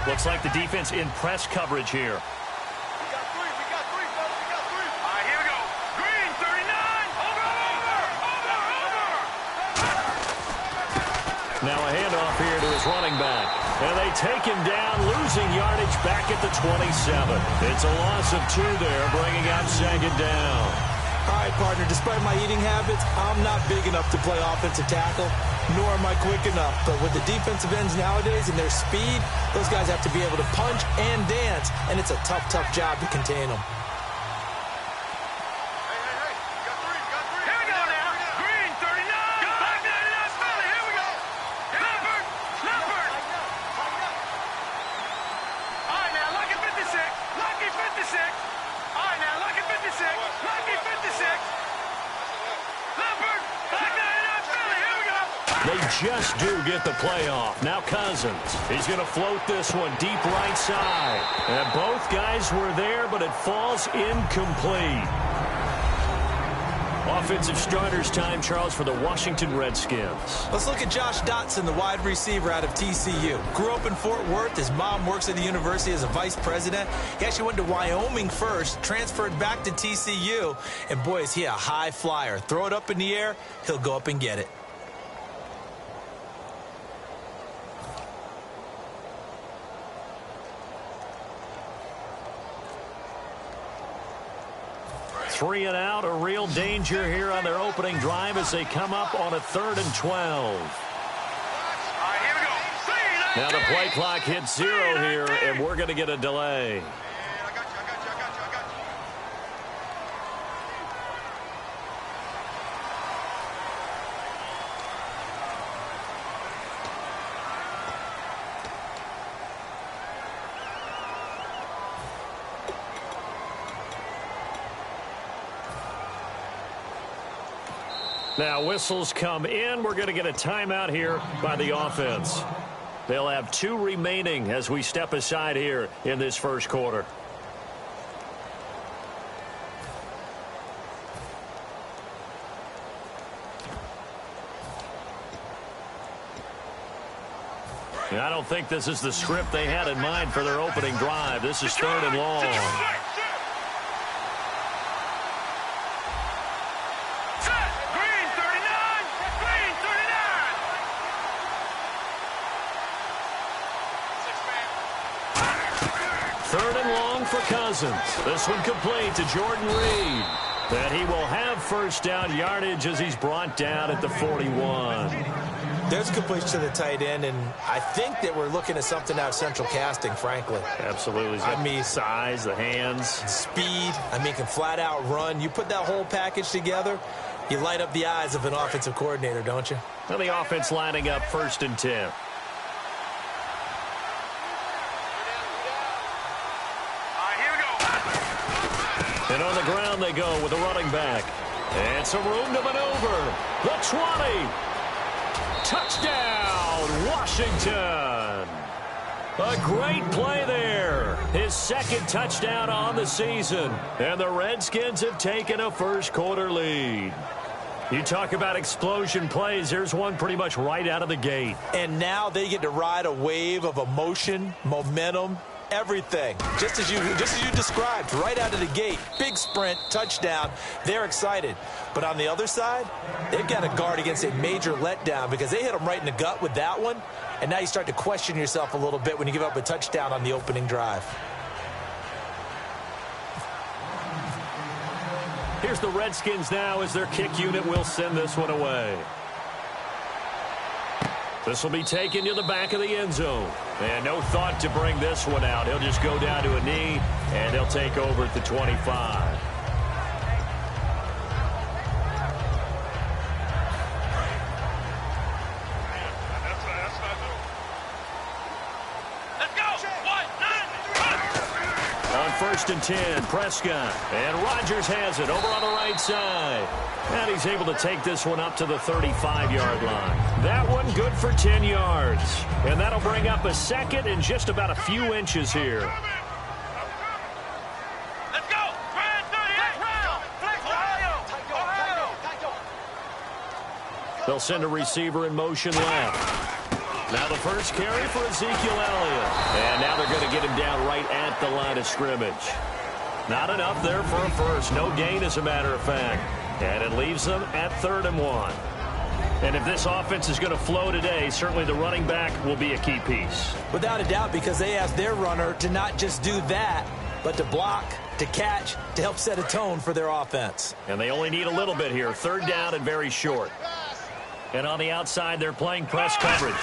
Looks like the defense in press coverage here. Now a handoff here to his running back. And they take him down, losing yardage back at the 27. It's a loss of 2 there, bringing up second down. All right, partner, despite my eating habits, I'm not big enough to play offensive tackle, nor am I quick enough. But with the defensive ends nowadays and their speed, those guys have to be able to punch and dance, and it's a tough, tough job to contain them. They just do get the playoff. Now Cousins. He's going to float this one deep right side. And both guys were there, but it falls incomplete. Offensive starters time, Charles, for the Washington Redskins. Let's look at Josh Dotson, the wide receiver out of TCU. Grew up in Fort Worth. His mom works at the university as a vice president. He actually went to Wyoming first, transferred back to TCU. And boy, is he a high flyer. Throw it up in the air, he'll go up and get it. Three and out, a real danger here on their opening drive as they come up on a 3rd and 12. Now the play clock hits 0 here, and we're going to get a delay. Now whistles come in. We're going to get a timeout here by the offense. They'll have 2 remaining as we step aside here in this first quarter. I don't think this is the script they had in mind for their opening drive. This is 3rd and long. For Cousins. This one complete to Jordan Reed. And he will have first down yardage as he's brought down at the 41. There's a completion to the tight end, and I think that we're looking at something out of central casting, frankly. Absolutely. I mean, size, the hands. Speed. I mean, can flat out run. You put that whole package together, you light up the eyes of an offensive coordinator, don't you? Well, the offense lining up 1st and 10. And on the ground they go with a running back. And some room to maneuver. The 20. Touchdown, Washington. A great play there. His 2nd touchdown on the season. And the Redskins have taken a first quarter lead. You talk about explosion plays. There's one pretty much right out of the gate. And now they get to ride a wave of emotion, momentum, everything, just as you described, right out of the gate. Big sprint, touchdown. They're excited. But on the other side, they've got to guard against a major letdown because they hit them right in the gut with that one. And now you start to question yourself a little bit when you give up a touchdown on the opening drive. Here's the Redskins now as their kick unit will send this one away. This will be taken to the back of the end zone. And no thought to bring this one out. He'll just go down to a knee, and they'll take over at the 25. On 1st and 10, Prescott. And Rodgers has it over on the right side. And he's able to take this one up to the 35-yard line. That one good for 10 yards. And that'll bring up a 2nd and just about a few inches here. Let's go! They'll send a receiver in motion left. Now the first carry for Ezekiel Elliott. And now they're going to get him down right at the line of scrimmage. Not enough there for a first. No gain, as a matter of fact. And it leaves them at 3rd and 1. And if this offense is going to flow today, certainly the running back will be a key piece. Without a doubt, because they asked their runner to not just do that, but to block, to catch, to help set a tone for their offense. And they only need a little bit here. 3rd down and very short. And on the outside, they're playing press coverage.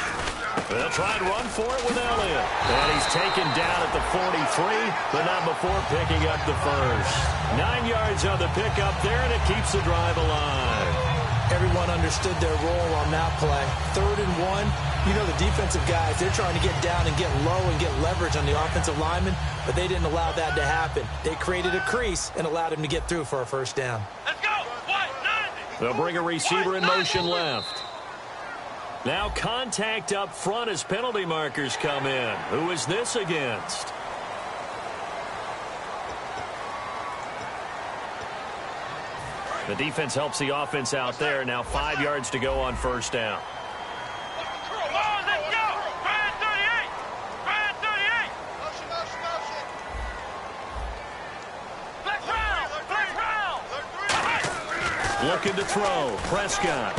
They'll try and run for it with Elliott. And he's taken down at the 43, but not before picking up the first. 9 yards on the pickup there, and it keeps the drive alive. Everyone understood their role on that play. 3rd and 1. You know the defensive guys, they're trying to get down and get low and get leverage on the offensive lineman, but they didn't allow that to happen. They created a crease and allowed him to get through for a first down. Let's go! They'll bring a receiver in motion left. Now contact up front as penalty markers come in. Who is this against? The defense helps the offense out there. Now 5 yards to go on first down. Looking to throw. Prescott.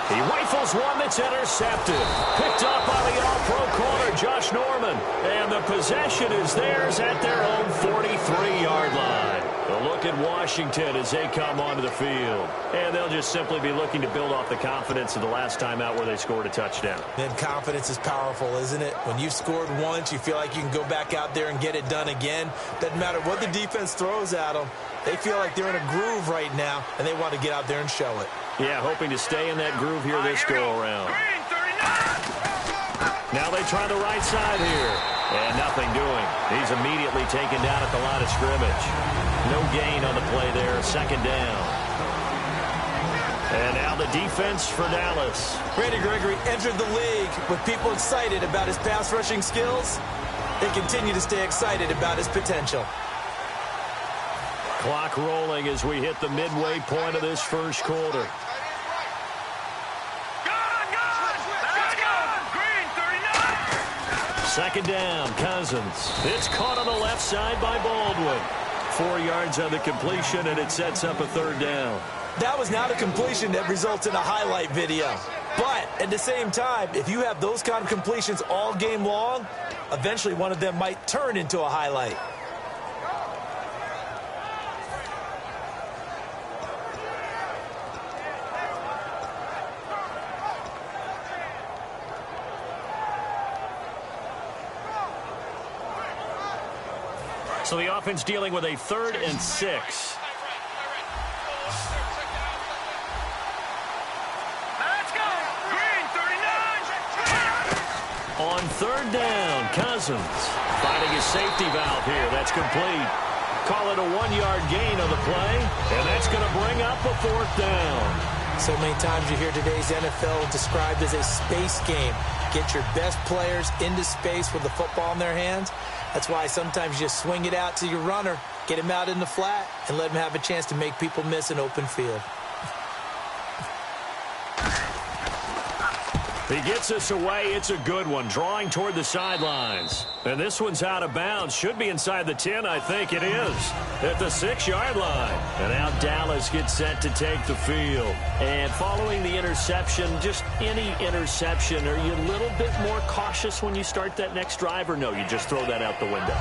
He rifles one that's intercepted. Picked up by the all-pro corner, Josh Norman. And the possession is theirs at their own 43-yard line. A look at Washington as they come onto the field. And they'll just simply be looking to build off the confidence of the last time out where they scored a touchdown. And confidence is powerful, isn't it? When you've scored once, you feel like you can go back out there and get it done again. Doesn't matter what the defense throws at them. They feel like they're in a groove right now, and they want to get out there and show it. Yeah, hoping to stay in that groove here this go-around. Now they try the right side here. And nothing doing. He's immediately taken down at the line of scrimmage. No gain on the play there. 2nd down. And now the defense for Dallas. Randy Gregory entered the league with people excited about his pass rushing skills. They continue to stay excited about his potential. Clock rolling as we hit the midway point of this first quarter. Second down, Cousins. It's caught on the left side by Baldwin. 4 yards on the completion, and it sets up a 3rd down. That was not a completion that results in a highlight video. But at the same time, if you have those kind of completions all game long, eventually one of them might turn into a highlight. So the offense dealing with a 3rd and 6. Let's go! Green 39! On 3rd down, Cousins finding his safety valve here. That's complete. Call it a 1-yard gain on the play, and that's going to bring up a 4th down. So many times you hear today's NFL described as a space game. Get your best players into space with the football in their hands. That's why sometimes you just swing it out to your runner, get him out in the flat, and let him have a chance to make people miss an open field. He gets us away. It's a good one, drawing toward the sidelines. And this one's out of bounds. Should be inside the 10, I think it is. At the 6-yard line. And now Dallas gets set to take the field. And following the interception, just any interception, are you a little bit more cautious when you start that next drive, or no, you just throw that out the window?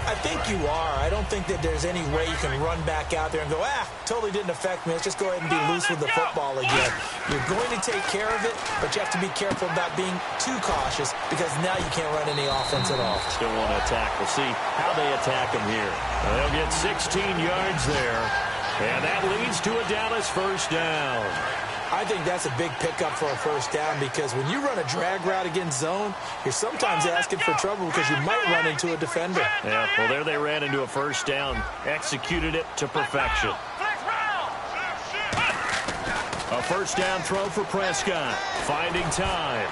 I think you are. I don't think that there's any way you can run back out there and go, totally didn't affect me. Let's just go ahead and be loose with the football again. You're going to take care of it, but you have to be careful about being too cautious because now you can't run any offense at all. Still want to attack. We'll see how they attack him here. They'll get 16 yards there, and that leads to a Dallas first down. I think that's a big pickup for a first down because when you run a drag route against zone, you're sometimes asking for trouble because you might run into a defender. Yeah, well, there they ran into a first down, executed it to perfection. A first down throw for Prescott, finding time.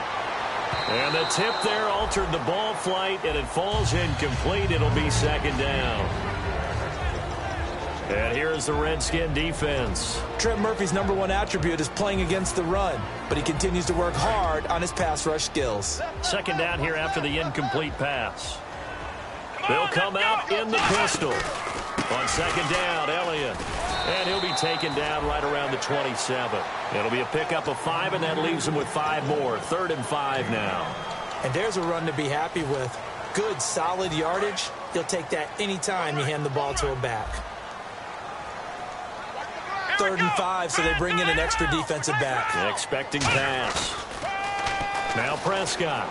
And the tip there altered the ball flight, and it falls incomplete. It'll be 2nd down. And here's the Redskin defense. Trent Murphy's #1 attribute is playing against the run, but he continues to work hard on his pass rush skills. Second down here after the incomplete pass. They'll come out in the pistol. On second down, Elliott. And he'll be taken down right around the 27. It'll be a pickup of 5, and that leaves him with 5 more. 3rd and 5 now. And there's a run to be happy with. Good, solid yardage. You'll take that anytime you hand the ball to a back. 3rd and 5, so they bring in an extra defensive back. Expecting pass. Now Prescott.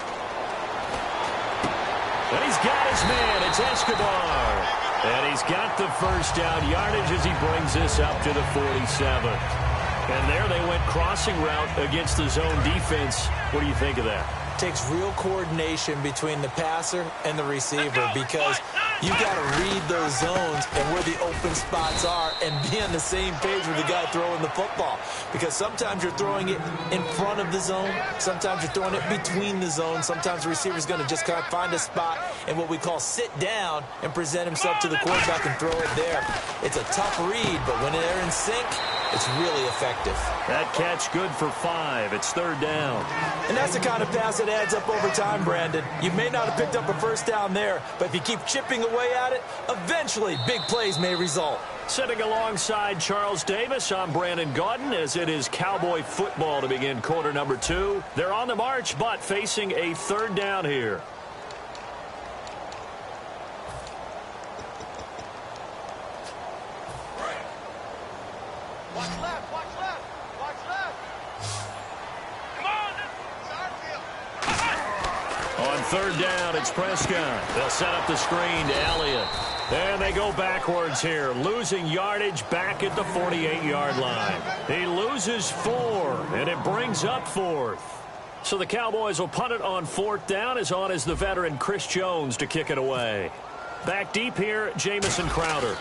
And he's got his man. It's Escobar. And he's got the first down yardage as he brings this up to the 47. And there they went crossing route against the zone defense. What do you think of that? Takes real coordination between the passer and the receiver because you got to read those zones and where the open spots are and be on the same page with the guy throwing the football. Because sometimes you're throwing it in front of the zone. Sometimes you're throwing it between the zones. Sometimes the receiver's going to just kind of find a spot and what we call sit down and present himself to the quarterback and throw it there. It's a tough read, but when they're in sync, it's really effective. That catch good for 5. It's 3rd down. And that's the kind of pass that adds up over time, Brandon. You may not have picked up a first down there, but if you keep chipping away at it, eventually big plays may result. Sitting alongside Charles Davis, I'm Brandon Gaudin as it is Cowboy football to begin quarter number 2. They're on the march, but facing a 3rd down here. Watch left, watch left, watch left. Come on, On 3rd down, it's Prescott. They'll set up the screen to Elliott. And they go backwards here, losing yardage back at the 48-yard line. He loses 4, and it brings up 4th. So the Cowboys will punt it on 4th down, as on is the veteran Chris Jones to kick it away. Back deep here, Jamison Crowder.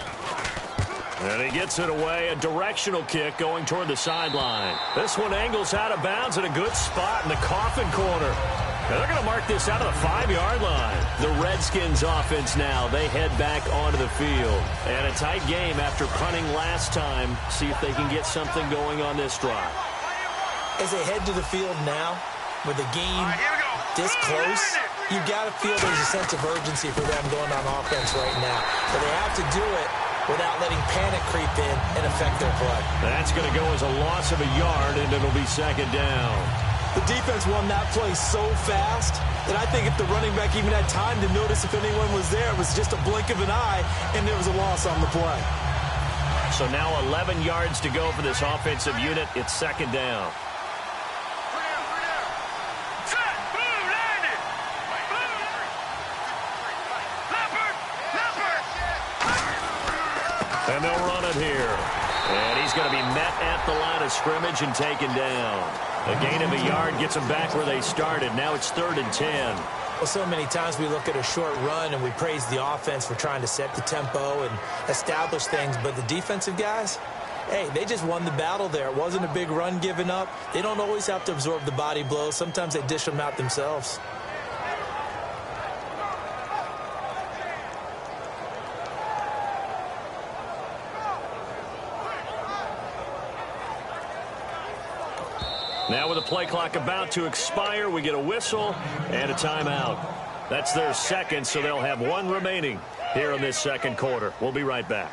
And he gets it away, a directional kick going toward the sideline. This one angles out of bounds at a good spot in the coffin corner. And they're going to mark this out of the 5-yard line. The Redskins offense now, they head back onto the field. And a tight game after punting last time. See if they can get something going on this drive. As they head to the field now, with the game this close, you got to feel there's a sense of urgency for them going on offense right now. But they have to do it without letting panic creep in and affect their play. That's going to go as a loss of a yard, and it'll be 2nd down. The defense won that play so fast that I think if the running back even had time to notice if anyone was there, it was just a blink of an eye, and there was a loss on the play. So now 11 yards to go for this offensive unit. It's 2nd down. And they'll run it here. And he's going to be met at the line of scrimmage and taken down. A gain of a yard gets them back where they started. Now it's 3rd and 10. Well, so many times we look at a short run and we praise the offense for trying to set the tempo and establish things. But the defensive guys, hey, they just won the battle there. It wasn't a big run given up. They don't always have to absorb the body blows. Sometimes they dish them out themselves. Now with the play clock about to expire, we get a whistle and a timeout. That's their 2nd, so they'll have 1 remaining here in this 2nd quarter. We'll be right back.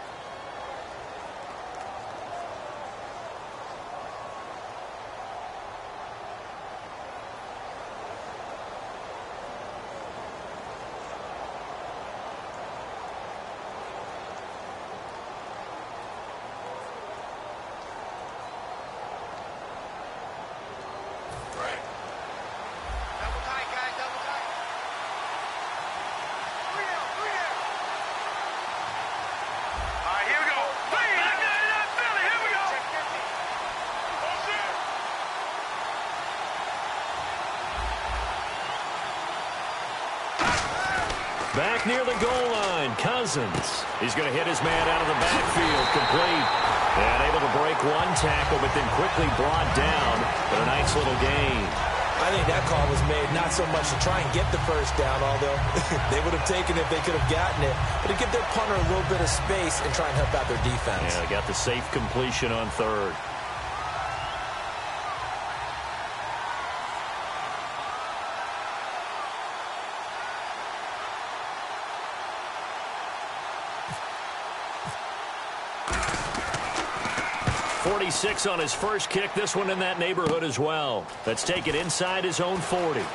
Back near the goal line, Cousins. He's going to hit his man out of the backfield, complete. And able to break 1 tackle, but then quickly brought down. But a nice little gain. I think that call was made not so much to try and get the first down, although they would have taken it if they could have gotten it, but to give their punter a little bit of space and try and help out their defense. Yeah, they got the safe completion on third. .46 on his first kick. This one in that neighborhood as well. Let's take it inside his own 40. Nice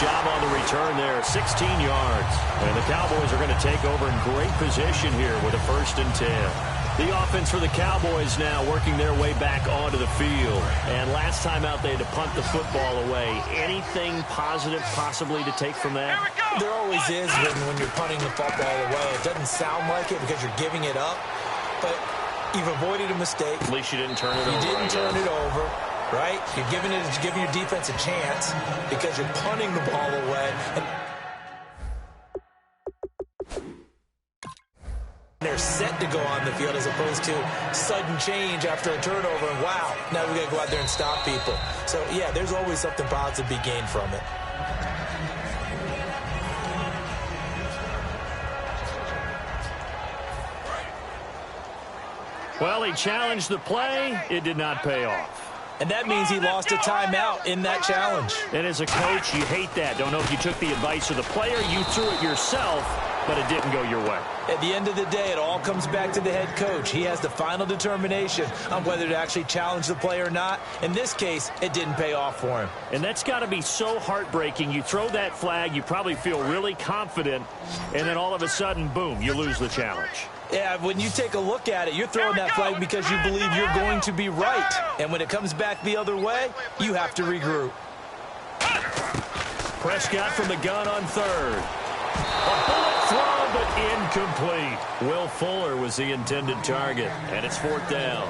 job on the return there. 16 yards. And the Cowboys are going to take over in great position here with a 1st and 10. The offense for the Cowboys now working their way back onto the field. And last time out, they had to punt the football away. Anything positive possibly to take from that? There always is when you're punting the football away. It doesn't sound like it because you're giving it up, but you've avoided a mistake. At least you didn't turn it over. You didn't turn it over, right? You're giving your defense a chance because you're punting the ball away. And they're set to go on the field as opposed to sudden change after a turnover. And wow, now we got to go out there and stop people. So, yeah, there's always something positive to be gained from it. Well, he challenged the play. It did not pay off. And that means he lost a timeout in that challenge. And as a coach, you hate that. Don't know if you took the advice of the player. You threw it yourself, but it didn't go your way. At the end of the day, it all comes back to the head coach. He has the final determination on whether to actually challenge the play or not. In this case, it didn't pay off for him. And that's got to be so heartbreaking. You throw that flag, you probably feel really confident, and then all of a sudden, boom, you lose the challenge. Yeah, when you take a look at it, you're throwing that flag because you believe you're going to be right. And when it comes back the other way, you have to regroup. Prescott from the gun on third. A bullet throw, but incomplete. Will Fuller was the intended target, and it's 4th down.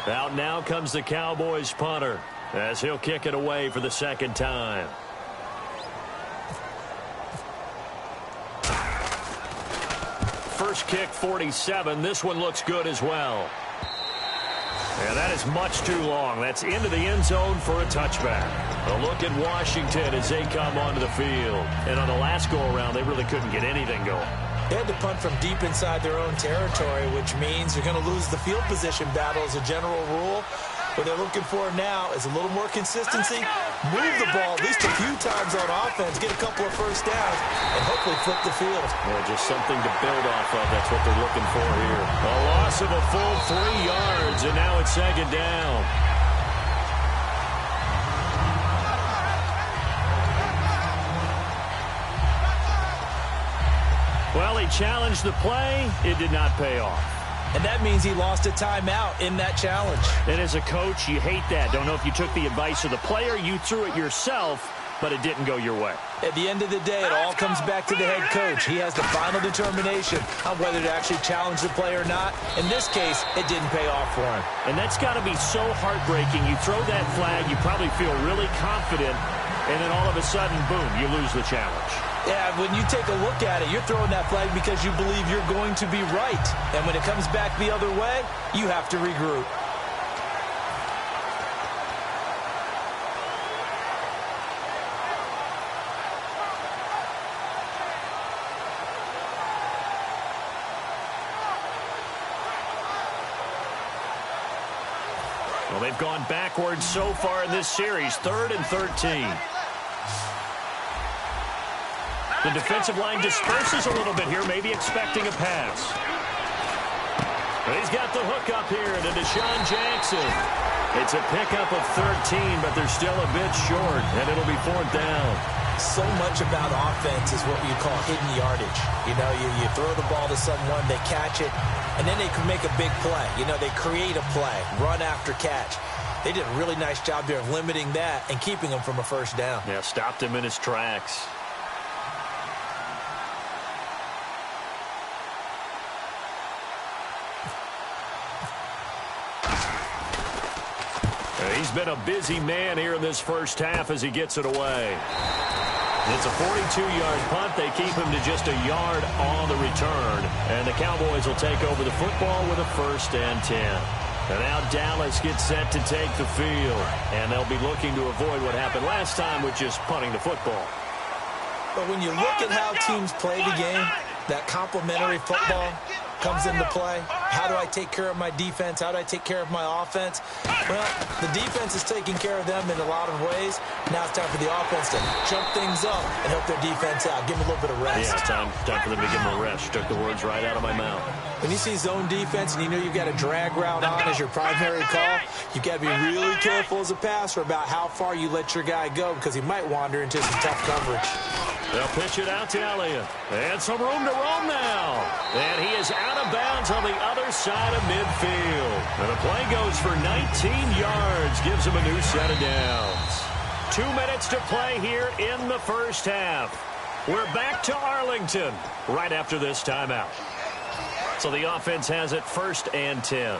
Out now comes the Cowboys punter as he'll kick it away for the 2nd time. First kick, 47. This one looks good as well. And that is much too long. That's into the end zone for a touchback. A look at Washington as they come onto the field. And on the last go-around, they really couldn't get anything going. They had to punt from deep inside their own territory, which means you're going to lose the field position battle as a general rule. What they're looking for now is a little more consistency, move the ball at least a few times on offense, get a couple of first downs, and hopefully flip the field. Yeah, just something to build off of. That's what they're looking for here. A loss of a full 3 yards, and now it's 2nd down. Well, he challenged the play. It did not pay off. And that means he lost a timeout in that challenge. And as a coach, you hate that. Don't know if you took the advice of the player. You threw it yourself, but it didn't go your way. At the end of the day, it all comes back to the head coach. He has the final determination on whether to actually challenge the play or not. In this case, it didn't pay off for him. And that's got to be so heartbreaking. You throw that flag, you probably feel really confident, and then all of a sudden, boom, you lose the challenge. Yeah, when you take a look at it, you're throwing that flag because you believe you're going to be right. And when it comes back the other way, you have to regroup. Well, they've gone backwards so far in this series, 3rd and 13. The defensive line disperses a little bit here, maybe expecting a pass. But he's got the hook up here to Deshaun Jackson. It's a pickup of 13, but they're still a bit short, and it'll be 4th down. So much about offense is what you call hidden yardage. You know, you throw the ball to someone, they catch it, and then they can make a big play. You know, they create a play, run after catch. They did a really nice job there of limiting that and keeping him from a 1st down. Yeah, stopped him in his tracks. He's been a busy man here in this first half as he gets it away. It's a 42-yard punt. They keep him to just a yard on the return. And the Cowboys will take over the football with a 1st and 10. And now Dallas gets set to take the field. And they'll be looking to avoid what happened last time with just punting the football. But when you look at how teams play the game, that complementary football comes into play. How do I take care of my defense? How do I take care of my offense? Well, the defense is taking care of them in a lot of ways. Now it's time for the offense to jump things up and help their defense out. Give them a little bit of rest. Yeah, time for them to give them a rest. You took the words right out of my mouth. When you see zone defense and you know you've got a drag route on as your primary call, you've got to be really careful as a passer about how far you let your guy go because he might wander into some tough coverage. They'll pitch it out to Elliott. And some room to roam now. And he is out of bounds on the other side of midfield. And the play goes for 19 yards. Gives him a new set of downs. 2 minutes to play here in the first half. We're back to Arlington right after this timeout. So the offense has it 1st and 10.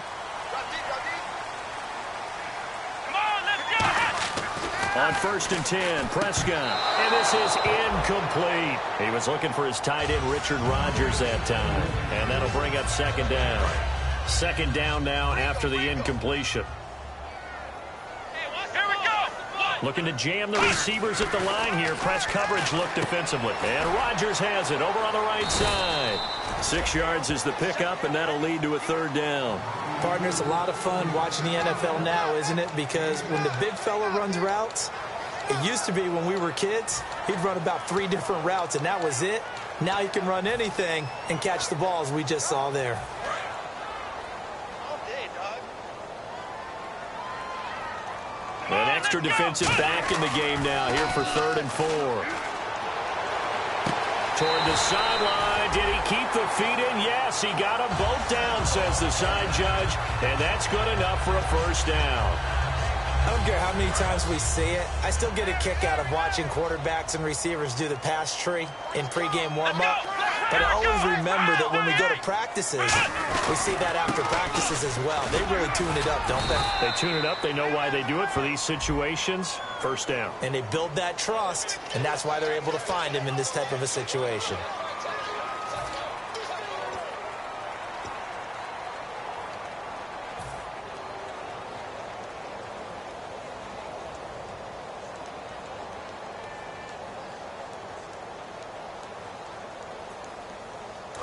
On 1st and 10, Prescott. And this is incomplete. He was looking for his tight end, Richard Rodgers, that time. And that'll bring up 2nd down. 2nd down now after the incompletion. Looking to jam the receivers at the line here. Press coverage look defensively. And Rodgers has it over on the right side. 6 yards is the pickup, and that'll lead to a 3rd down. Partners, a lot of fun watching the NFL now, isn't it? Because when the big fella runs routes, it used to be when we were kids, he'd run about 3 different routes, and that was it. Now he can run anything and catch the balls we just saw there. An extra defensive back in the game now here for 3rd and 4. Toward the sideline. Did he keep the feet in? Yes, he got them both down, says the side judge. And that's good enough for a 1st down. I don't care how many times we see it. I still get a kick out of watching quarterbacks and receivers do the pass tree in pregame warm-up. But I always remember that when we go to practices, we see that after practices as well. They really tune it up, don't they? They tune it up. They know why they do it for these situations. 1st down. And they build that trust, and that's why they're able to find him in this type of a situation.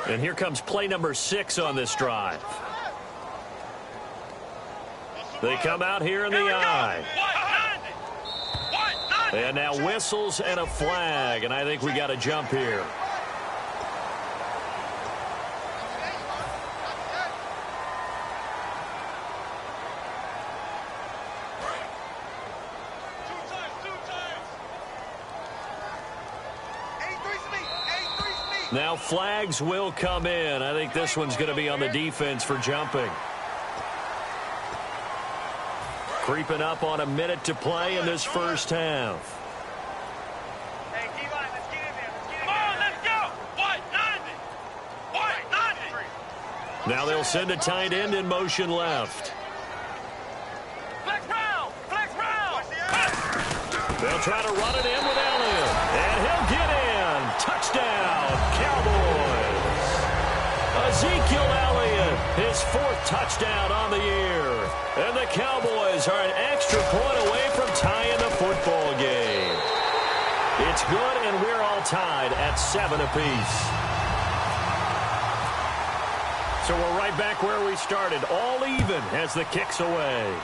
And here comes play number 6 on this drive. They come out here in the I. And now whistles and a flag, and I think we got a jump here. Now flags will come in. I think this one's going to be on the defense for jumping. Creeping up on a minute to play in this first half. Hey, D-line, let's get in there. Come on, let's go. What? 90. Now they'll send a tight end in motion left. Flex round. They'll try to run it in with Elliott. And he'll get in. Touchdown, Cowboys. Ezekiel Elliott, his 4th touchdown on the year. And the Cowboys are an extra point away from tying the football game. It's good, and we're all tied at 7 apiece. So we're right back where we started, all even as the kick's away.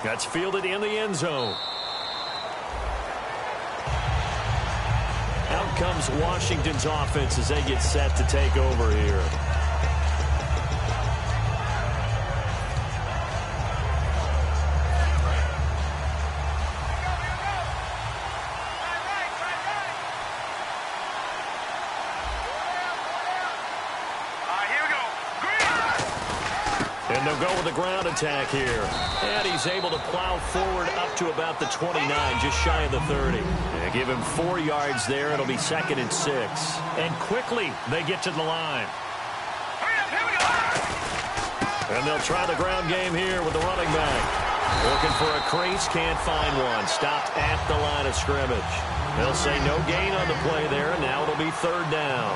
That's fielded in the end zone. Out comes Washington's offense as they get set to take over here. And they'll go with a ground attack here. And he's able to plow forward up to about the 29, just shy of the 30. They give him 4 yards there. It'll be 2nd and 6. And quickly, they get to the line. And they'll try the ground game here with the running back. Looking for a crease, can't find one. Stopped at the line of scrimmage. They'll say no gain on the play there, and now it'll be 3rd down.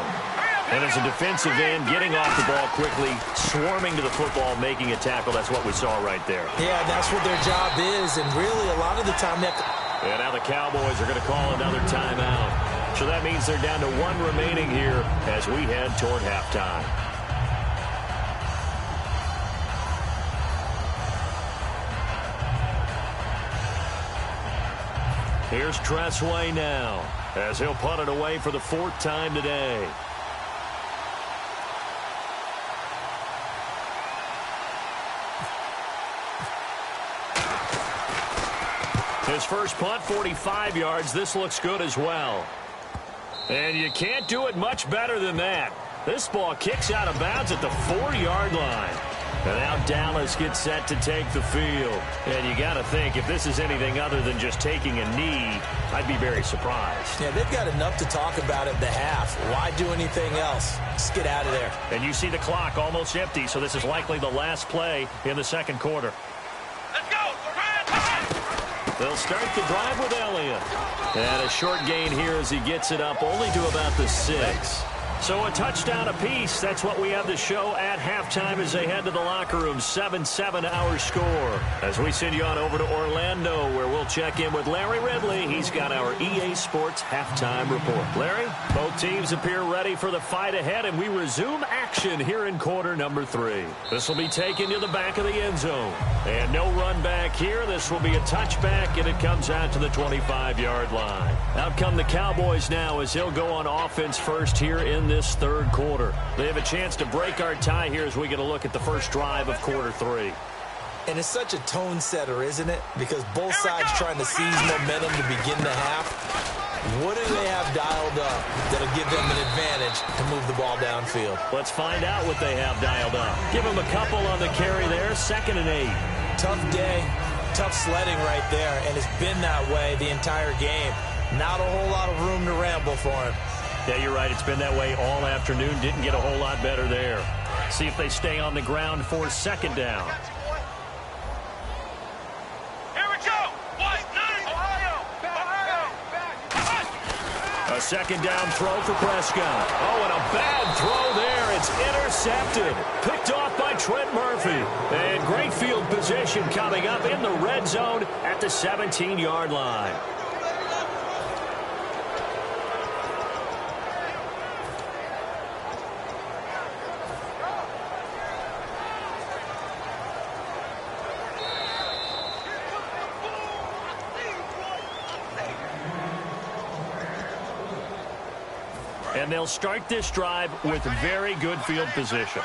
And as a defensive end, getting off the ball quickly, swarming to the football, making a tackle, that's what we saw right there. Yeah, that's what their job is, and really a lot of the time they have to... And now the Cowboys are going to call another timeout. So that means they're down to one remaining here as we head toward halftime. Here's Tressway now as he'll punt it away for the fourth time today. His first punt, 45 yards. This looks good as well. And you can't do it much better than that. This ball kicks out of bounds at the 4-yard line. And now Dallas gets set to take the field. And you got to think, if this is anything other than just taking a knee, I'd be very surprised. Yeah, they've got enough to talk about at the half. Why do anything else? Just get out of there. And you see the clock almost empty, so this is likely the last play in the second quarter. Let's go. They'll start the drive with Elliott. And a short gain here as he gets it up only to about the 6. So a touchdown apiece. That's what we have to show at halftime as they head to the locker room. 7-7 our score. As we send you on over to Orlando, where we'll check in with Larry Ridley. He's got our EA Sports halftime report. Larry, both teams appear ready for the fight ahead, and we resume action here in quarter number 3. This will be taken to the back of the end zone. And no run back here. This will be a touchback, and it comes out to the 25-yard line. Out come the Cowboys now as he'll go on offense first here in this third quarter. They have a chance to break our tie here as we get a look at the first drive of quarter 3. And it's such a tone setter, isn't it? Because both sides trying to seize momentum to begin the half. What do they have dialed up that'll give them an advantage to move the ball downfield? Let's find out what they have dialed up. Give them a couple on the carry there. 2nd and 8. Tough day, tough sledding right there, and it's been that way the entire game. Not a whole lot of room to ramble for him. Yeah, you're right. It's been that way all afternoon. Didn't get a whole lot better there. See if they stay on the ground for 2nd down. Here we go. Ohio. A 2nd down throw for Prescott. Oh, and a bad throw there. It's intercepted. Picked off by Trent Murphy. And great field position coming up in the red zone at the 17-yard line. And they'll start this drive with very good field position.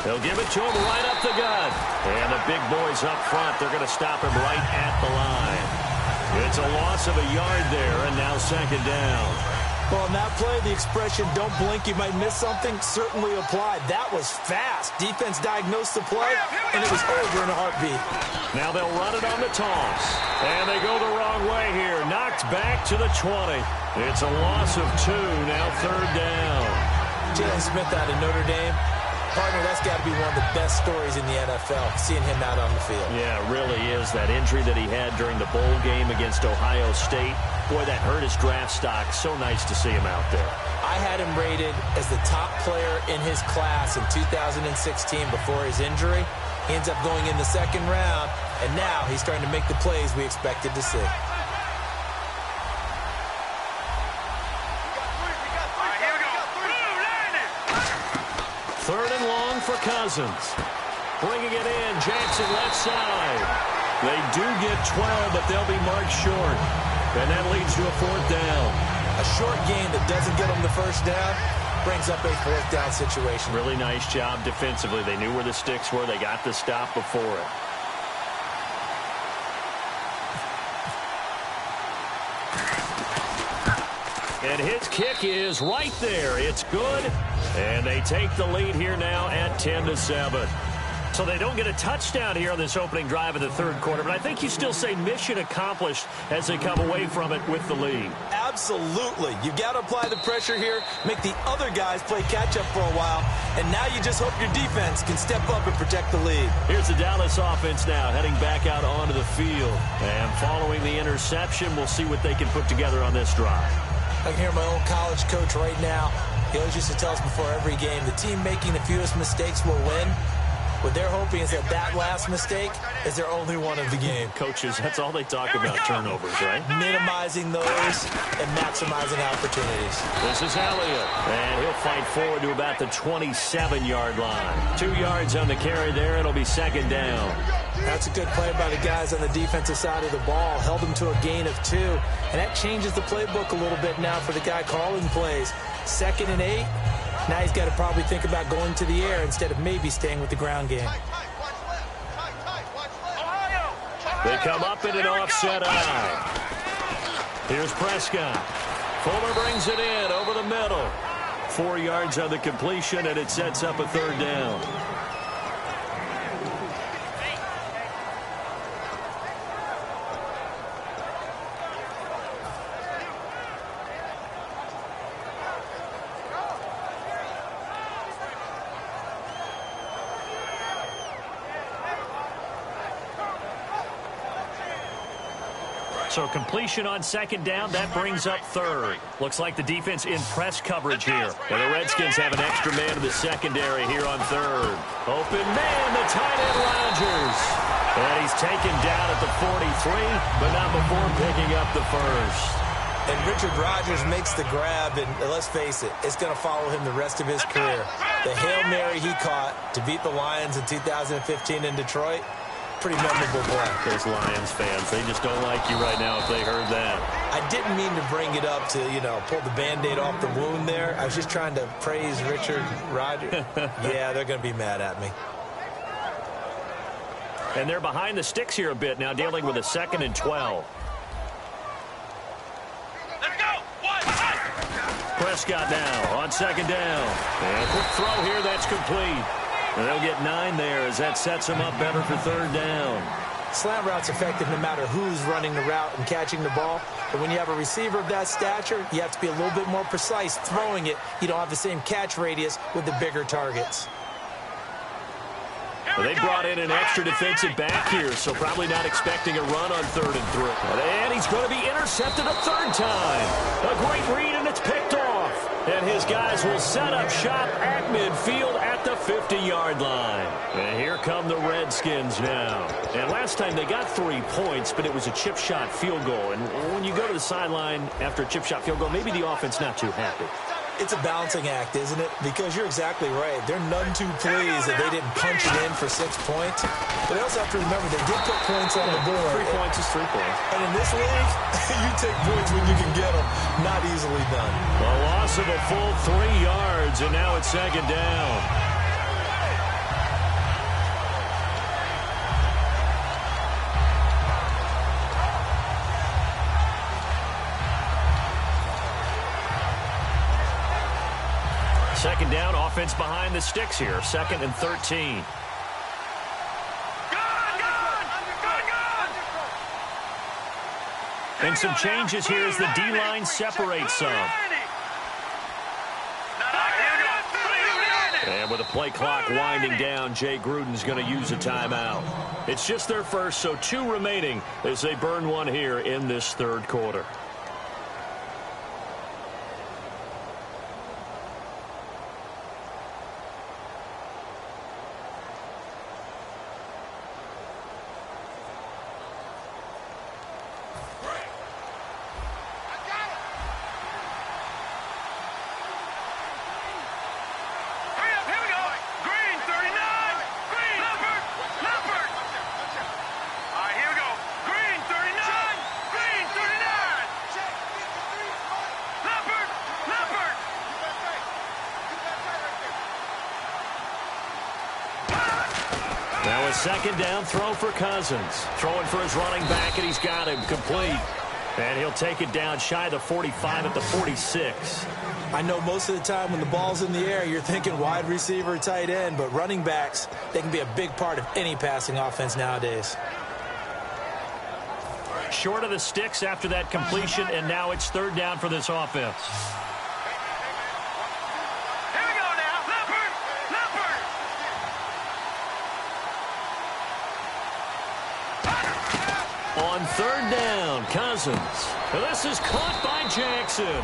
They'll give it to him right up the gut. And the big boys up front, they're going to stop him right at the line. It's a loss of a yard there, and now 2nd down. Well, on that play, the expression, don't blink, you might miss something, certainly applied. That was fast. Defense diagnosed the play, and it was over in a heartbeat. Now they'll run it on the toss. And they go the wrong way here. Knocked back to the 20. It's a loss of 2, now 3rd down. Jalen Smith out of Notre Dame. Partner, that's got to be one of the best stories in the NFL, seeing him out on the field. Yeah, it really is. That injury that he had during the bowl game against Ohio State, boy, that hurt his draft stock. So nice to see him out there. I had him rated as the top player in his class in 2016 before his injury. He ends up going in the 2nd round, and now he's starting to make the plays we expected to see. Third and long for Cousins. Bringing it in, Jackson left side. They do get 12, but they'll be marked short. And that leads to a 4th down. A short gain that doesn't get them the 1st down brings up a 4th down situation. Really nice job defensively. They knew where the sticks were. They got the stop before it. And his kick is right there. It's good. And they take the lead here now at 10-7. So they don't get a touchdown here on this opening drive in the 3rd quarter, but I think you still say mission accomplished as they come away from it with the lead. Absolutely. You've got to apply the pressure here, make the other guys play catch-up for a while, and now you just hope your defense can step up and protect the lead. Here's the Dallas offense now, heading back out onto the field. And following the interception, we'll see what they can put together on this drive. I can hear my old college coach right now. He always used to tell us before every game, the team making the fewest mistakes will win. What they're hoping is that last mistake is their only one of the game. Coaches, that's all they talk about, turnovers, right? Minimizing those and maximizing opportunities. This is Elliott, and he'll fight forward to about the 27-yard line. 2 yards on the carry there. It'll be second down. That's a good play by the guys on the defensive side of the ball. Held them to a gain of 2, and that changes the playbook a little bit now for the guy calling plays. 2nd and 8. Now he's got to probably think about going to the air instead of maybe staying with the ground game. They come up in an offset eye. Here's Prescott. Fuller brings it in over the middle. 4 yards on the completion, and it sets up a third down. So completion on second down, that brings up third. Looks like the defense in press coverage here. And the Redskins have an extra man in the secondary here on third. Open man, the tight end Rodgers. And he's taken down at the 43, but not before picking up the first. And Richard Rodgers makes the grab, and let's face it, it's going to follow him the rest of his career. The Hail Mary he caught to beat the Lions in 2015 in Detroit, pretty memorable play. Those Lions fans, they just don't like you right now if they heard that. I didn't mean to bring it up to, pull the Band-Aid off the wound there. I was just trying to praise Richard Rodgers. Yeah, they're going to be mad at me. And they're behind the sticks here a bit now, dealing with a 2nd and 12. Let's go! Prescott now on second down. And a quick throw here, that's complete. And they'll get 9 there as that sets them up better for third down. Slant route's effective no matter who's running the route and catching the ball. But when you have a receiver of that stature, you have to be a little bit more precise throwing it. You don't have the same catch radius with the bigger targets. Well, they brought in an extra defensive back here, so probably not expecting a run on 3rd and 3. And he's going to be intercepted a third time. A great read, and it's picked off. And his guys will set up shop at midfield at the 50-yard line. And here come the Redskins now. And last time they got 3 points, but it was a chip shot field goal. And when you go to the sideline after a chip shot field goal, maybe the offense not too happy. It's a balancing act, isn't it? Because you're exactly right. They're none too pleased that they didn't punch it in for 6 points. But they also have to remember they did put points on the board. 3 points is 3 points. And in this league, you take points when you can get them. Not easily done. A loss of a full 3 yards, and now it's second down. Second down, offense behind the sticks here. 2nd and 13. And some changes here as the D-line separates some. And with the play clock winding down, Jay Gruden's going to use a timeout. It's just their first, so 2 remaining as they burn one here in this third quarter. Now a second down throw for Cousins. Throwing for his running back, and he's got him complete. And he'll take it down shy of the 45 at the 46. I know most of the time when the ball's in the air, you're thinking wide receiver, tight end, but running backs, they can be a big part of any passing offense nowadays. short of the sticks after that completion, and now it's third down for this offense. Here we go now. Leopard! Leopard! On third down, Cousins. And this is caught by Jackson.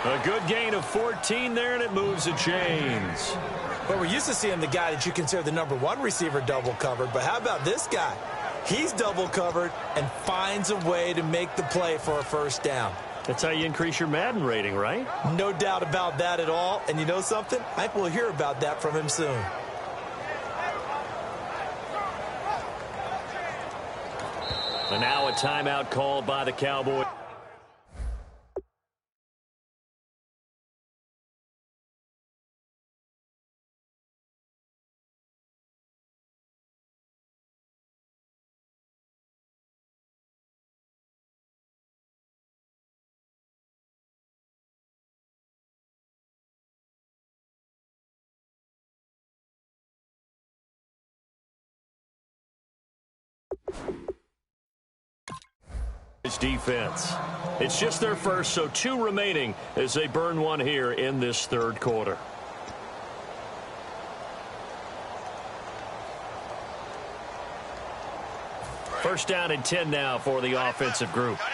A good gain of 14 there, and it moves the chains. But we're used to seeing the guy that you consider the #1 receiver double covered. But how about this guy? He's double covered and finds a way to make the play for a first down. That's how you increase your Madden rating, right? No doubt about that at all. And you know something? I think we'll hear about that from him soon. And now a timeout called by the Cowboys. Defense. It's just their first, so 2 remaining as they burn one here in this third quarter. First down and 10 now for the offensive group. Hey,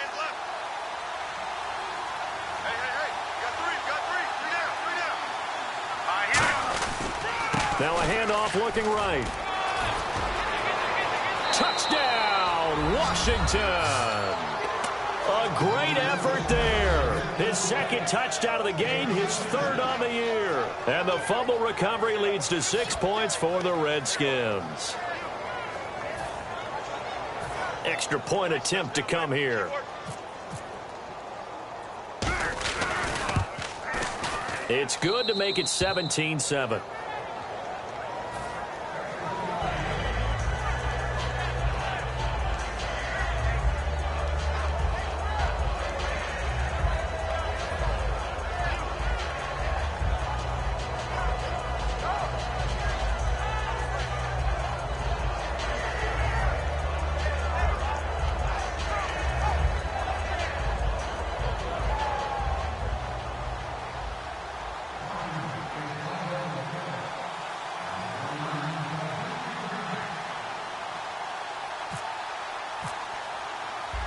got three down. Now a handoff looking right. Touchdown, Washington. A great effort there. His second touchdown of the game, his third on the year. And the fumble recovery leads to 6 points for the Redskins. Extra point attempt to come here. It's good to make it 17-7.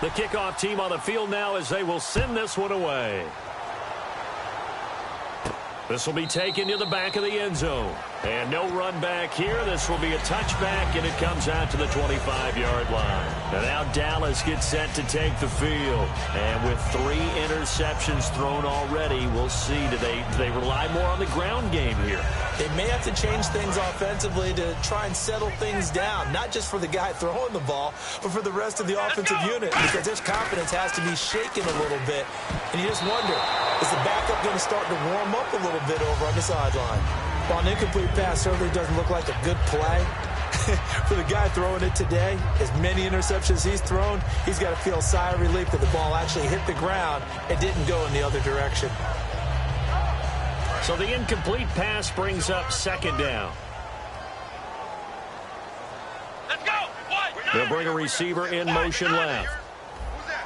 The kickoff team on the field now as they will send this one away. This will be taken to the back of the end zone. And no run back here. This will be a touchback, and it comes out to the 25-yard line. And now Dallas gets set to take the field. And with 3 interceptions thrown already, we'll see. Do they rely more on the ground game here? They may have to change things offensively to try and settle things down, not just for the guy throwing the ball, but for the rest of the offensive unit, because their confidence has to be shaken a little bit. And you just wonder, is the backup going to start to warm up a little bit over on the sideline? While an incomplete pass certainly doesn't look like a good play, for the guy throwing it today, as many interceptions he's thrown, he's got to feel a sigh of relief that the ball actually hit the ground and didn't go in the other direction. So the incomplete pass brings up second down. Let's go. They'll bring a receiver in motion left. Who's that?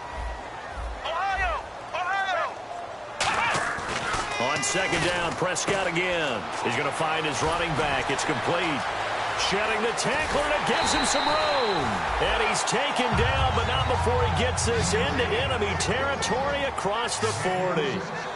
Ohio. On second down, Prescott again. He's going to find his running back. It's complete. Shedding the tackler, and it gives him some room. And he's taken down, but not before he gets this into enemy territory across the 40.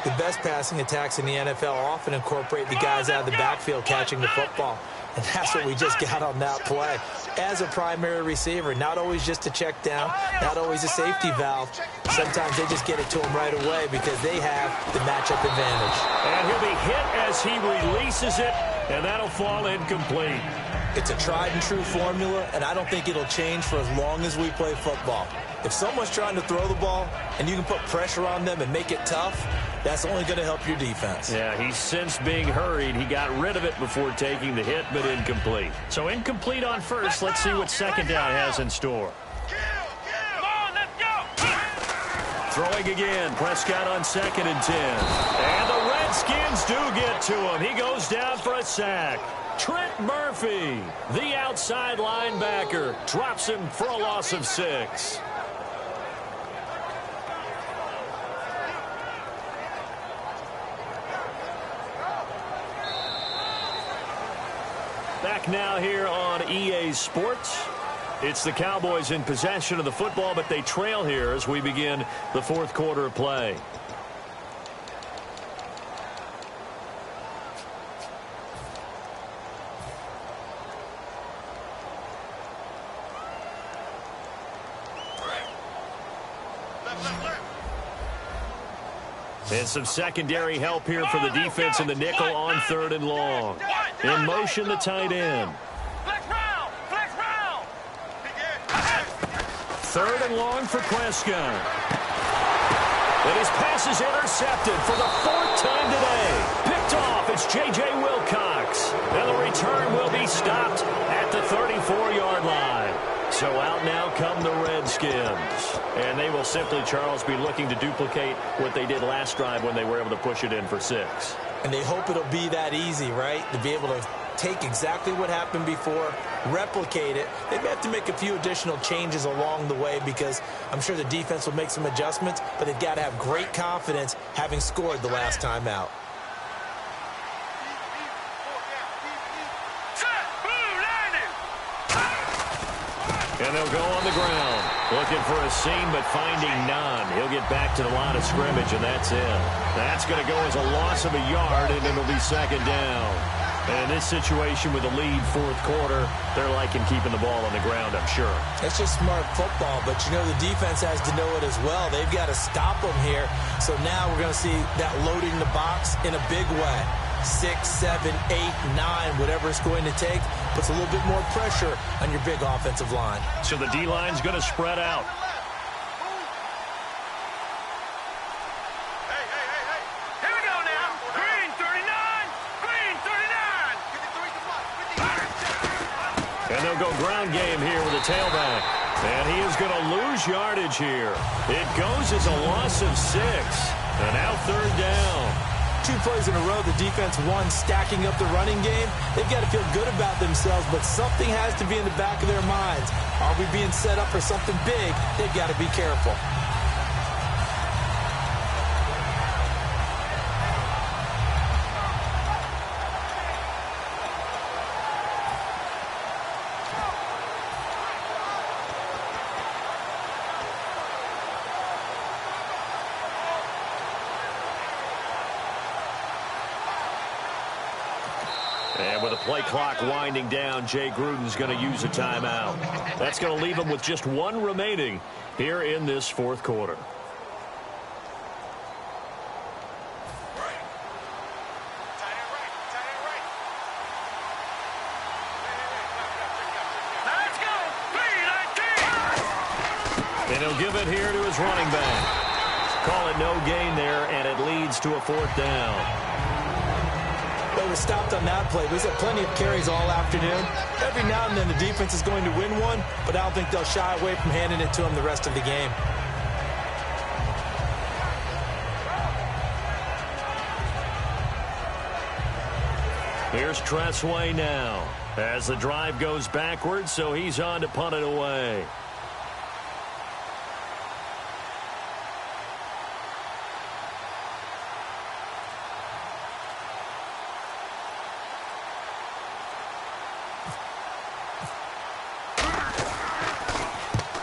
The best passing attacks in the NFL often incorporate the guys out of the backfield catching the football. And that's what we just got on that play. As a primary receiver, not always just a check down, not always a safety valve. Sometimes they just get it to him right away because they have the matchup advantage. And he'll be hit as he releases it, and that'll fall incomplete. It's a tried-and-true formula, and I don't think it'll change for as long as we play football. If someone's trying to throw the ball and you can put pressure on them and make it tough, that's only going to help your defense. Yeah, he's since being hurried. He got rid of it before taking the hit, but incomplete. So incomplete on first. Let's see what second down has in store. Come on, let's go. Throwing again. Prescott on second and 10. And the Redskins do get to him. He goes down for a sack. Trent Murphy, the outside linebacker, drops him for a loss of 6. back now here on EA Sports. It's the Cowboys in possession of the football, but they trail here as we begin the fourth quarter of play. And some secondary help here for the defense in the nickel on 3rd and long. In motion, the tight end. 3rd and long for Prescott. And his pass is intercepted for the 4th time today. Picked off, it's J.J. Wilcox. And the return will be stopped at the 34-yard line. So out now come the Redskins. And they will simply, Charles, be looking to duplicate what they did last drive when they were able to push it in for 6. And they hope it'll be that easy, right? To be able to take exactly what happened before, replicate it. They may have to make a few additional changes along the way because I'm sure the defense will make some adjustments, but they've got to have great confidence having scored the last time out. And they'll go on the ground, looking for a seam, but finding none. He'll get back to the line of scrimmage, and that's it. That's going to go as a loss of a yard, and it'll be 2nd down. And in this situation with the lead 4th quarter, they're liking keeping the ball on the ground, I'm sure. It's just smart football, but you know the defense has to know it as well. They've got to stop them here. So now we're going to see that loading the box in a big way. 6, 7, 8, 9, whatever it's going to take, puts a little bit more pressure on your big offensive line. So the D-line's going to spread out. Hey. Here we go now. Green 39. Green 39. And they'll go ground game here with a tailback. And he is going to lose yardage here. It goes as a loss of 6. And now 3rd down. 2 plays in a row, the defense won, stacking up the running game. They've got to feel good about themselves, but something has to be in the back of their minds. Are we being set up for something big? They've got to be careful. And with the play clock winding down, Jay Gruden's going to use a timeout. That's going to leave him with just 1 remaining here in this 4th quarter. And he'll give it here to his running back. Call it no gain there, and it leads to a 4th down. They were stopped on that play. We've had plenty of carries all afternoon. Every now and then the defense is going to win one, but I don't think they'll shy away from handing it to them the rest of the game. Here's Tressway now as the drive goes backwards, so he's on to punt it away.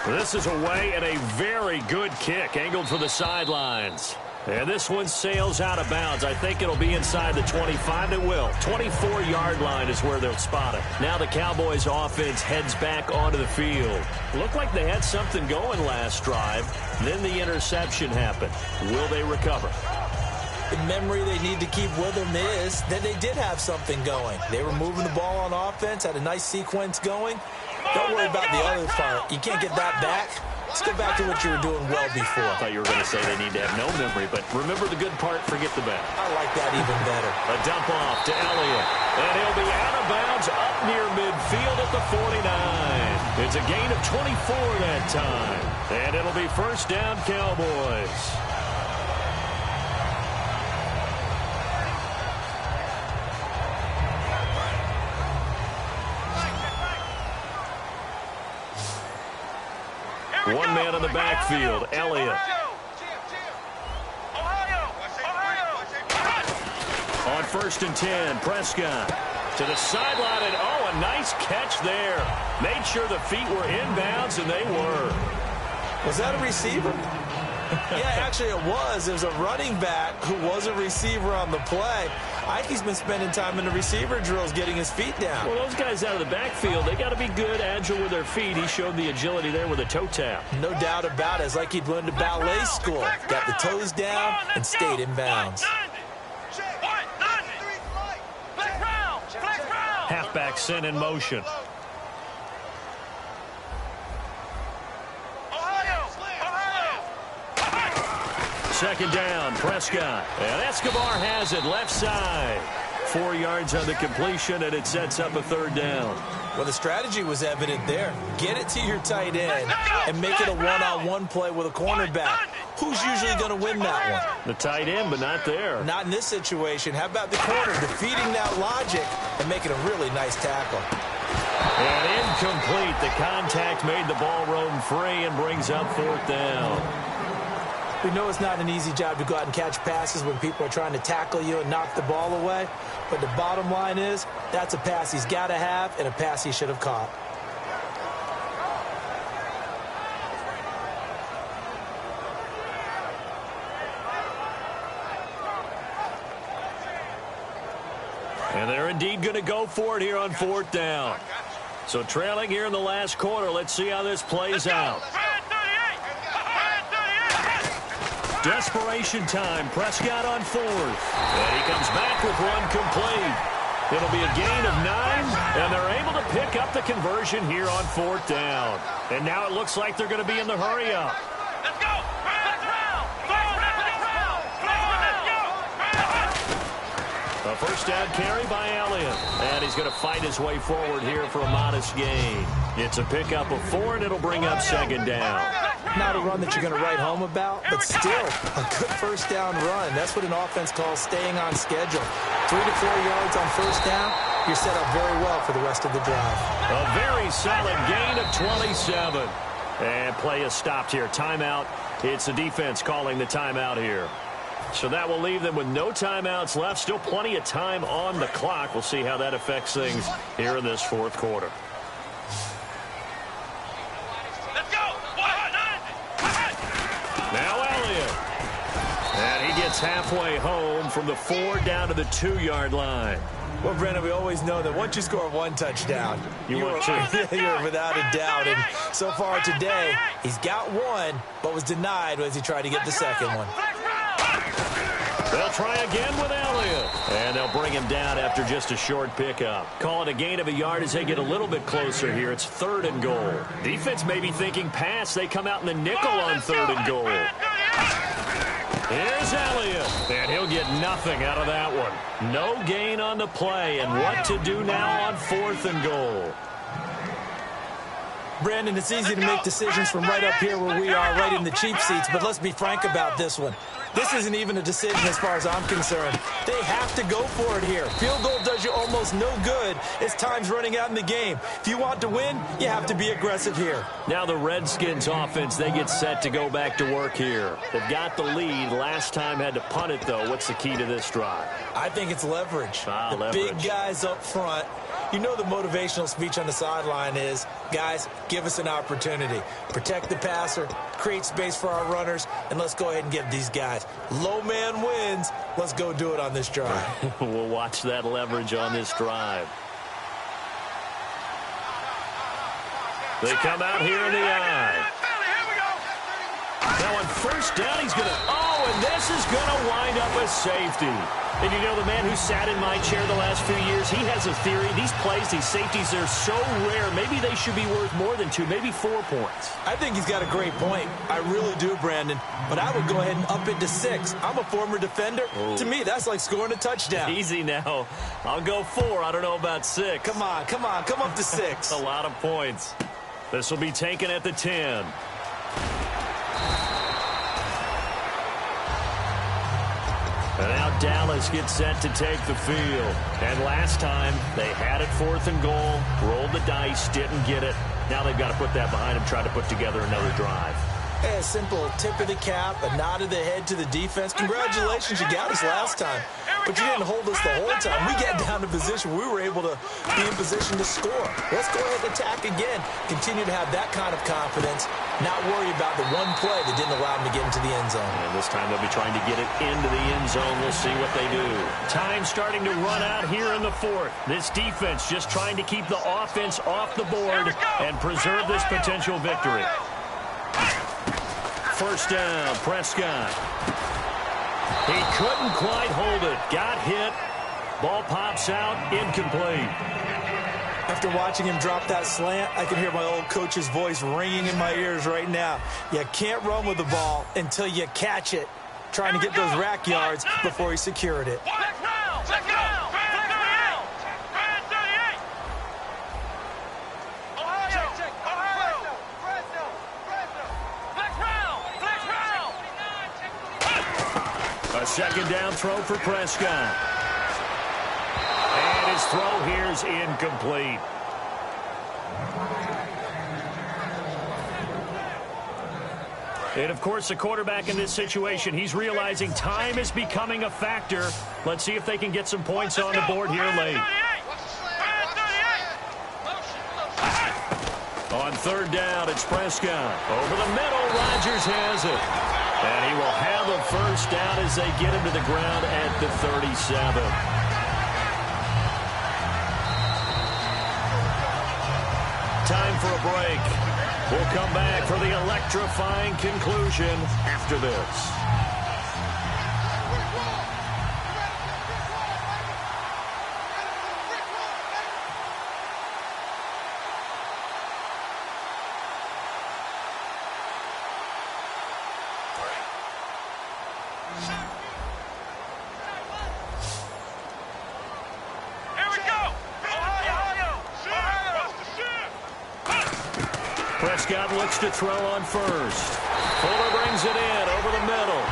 This is away and a very good kick, angled for the sidelines. And this one sails out of bounds. I think it'll be inside the 25. It will. 24-yard line is where they'll spot it. Now the Cowboys offense heads back onto the field. Looked like they had something going last drive. Then the interception happened. Will they recover? The memory they need to keep with them is that they did have something going. They were moving the ball on offense, had a nice sequence going. Don't worry about the other part. You can't get that back. Let's go back to what you were doing well before. I thought you were going to say they need to have no memory, but remember the good part, forget the bad. I like that even better. A dump off to Elliott, and he'll be out of bounds up near midfield at the 49. It's a gain of 24 that time, and it'll be 1st down Cowboys. One man in the backfield, Elliott. On 1st and 10, Prescott to the sideline, and Oh, a nice catch there. Made sure the feet were inbounds, and they were. Was that a receiver? Yeah, actually it was. It was a running back who was a receiver on the play. I think he's been spending time in the receiver drills getting his feet down. Well, those guys out of the backfield, they got to be good, agile with their feet. He showed the agility there with a toe tap. No doubt about it. It's like he'd learned at ballet school. Got the toes down and stayed in bounds. Halfback sent in motion. Second down, Prescott. And Escobar has it left side. 4 yards on the completion, and it sets up a third down. Well, the strategy was evident there. Get it to your tight end and make it a one-on-one play with a cornerback. Who's usually going to win that one? The tight end, but not there. Not in this situation. How about the corner defeating that logic and making a really nice tackle? And incomplete. The contact made the ball roam free and brings up fourth down. We know it's not an easy job to go out and catch passes when people are trying to tackle you and knock the ball away. But the bottom line is, that's a pass he's got to have and a pass he should have caught. And they're indeed going to go for it here on fourth down. So trailing here in the last quarter. Let's see how this plays out. Desperation time. Prescott on fourth. And he comes back with one complete. It'll be a gain of 9, and they're able to pick up the conversion here on fourth down. And now it looks like they're going to be in the hurry-up. Let's go! A first down carry by Elliott. And he's going to fight his way forward here for a modest gain. It's a pickup of 4, and it'll bring up second down. Not a run that you're going to write home about, but still a good first down run. That's what an offense calls staying on schedule. 3 to 4 yards on first down, you're set up very well for the rest of the drive. A very solid gain of 27. And play is stopped here. Timeout. It's the defense calling the timeout here. So that will leave them with no timeouts left. Still plenty of time on the clock. We'll see how that affects things here in this fourth quarter. Now Elliott. And he gets halfway home from the 4 down to the 2-yard line. Well, Brennan, we always know that once you score 1 touchdown, you're without a doubt. And so far today, he's got 1, but was denied as he tried to get the second one. They'll try again with Elliott. And they'll bring him down after just a short pickup. Call it a gain of a yard as they get a little bit closer here. It's 3rd and goal. Defense may be thinking pass. They come out in the nickel on 3rd and goal. Here's Elliott. And he'll get nothing out of that one. No gain on the play. And what to do now on 4th and goal. Brandon, it's easy to make decisions from right up here where we are, right in the cheap seats. But let's be frank about this one. This isn't even a decision as far as I'm concerned. They have to go for it here. Field goal does you almost no good as time's running out in the game. If you want to win, you have to be aggressive here. Now the Redskins offense, they get set to go back to work here. They've got the lead. Last time had to punt it, though. What's the key to this drive? I think it's leverage. The big guys up front. You know the motivational speech on the sideline is, guys, give us an opportunity. Protect the passer, create space for our runners, and let's go ahead and give these guys. Low man wins. Let's go do it on this drive. We'll watch that leverage on this drive. They come out here in the eye. Now on first down, he's going to... Oh, and this is going to wind up a safety. And you know, the man who sat in my chair the last few years, he has a theory. These plays, these safeties, they're so rare. Maybe they should be worth more than 2, maybe 4 points. I think he's got a great point. I really do, Brandon. But I would go ahead and up it to 6. I'm a former defender. Ooh. To me, that's like scoring a touchdown. Easy now. I'll go 4. I don't know about 6. Come on. Come up to 6. A lot of points. This will be taken at the 10. And now Dallas gets set to take the field. And last time, they had it 4th and goal, rolled the dice, didn't get it. Now they've got to put that behind them, try to put together another drive. Hey, a simple tip of the cap, a nod of the head to the defense. Congratulations, you got us last time. But you didn't hold us the whole time. We get down to position. We were able to be in position to score. Let's go ahead and attack again. Continue to have that kind of confidence. Not worry about the one play that didn't allow them to get into the end zone. And this time they'll be trying to get it into the end zone. We'll see what they do. Time starting to run out here in the fourth. This defense just trying to keep the offense off the board and preserve this potential victory. First down, Prescott. He couldn't quite hold it. Got hit. Ball pops out, incomplete. After watching him drop that slant, I can hear my old coach's voice ringing in my ears right now. You can't run with the ball until you catch it. Trying to get those rack yards before he secured it. A second down throw for Prescott. And his throw here's incomplete. And, of course, the quarterback in this situation, he's realizing time is becoming a factor. Let's see if they can get some points on the board here late. On third down, it's Prescott. Over the middle, Rodgers has it. And he will have a first down as they get him to the ground at the 37. Time for a break. We'll come back for the electrifying conclusion after this. Prescott looks to throw on first. Fuller brings it in over the middle.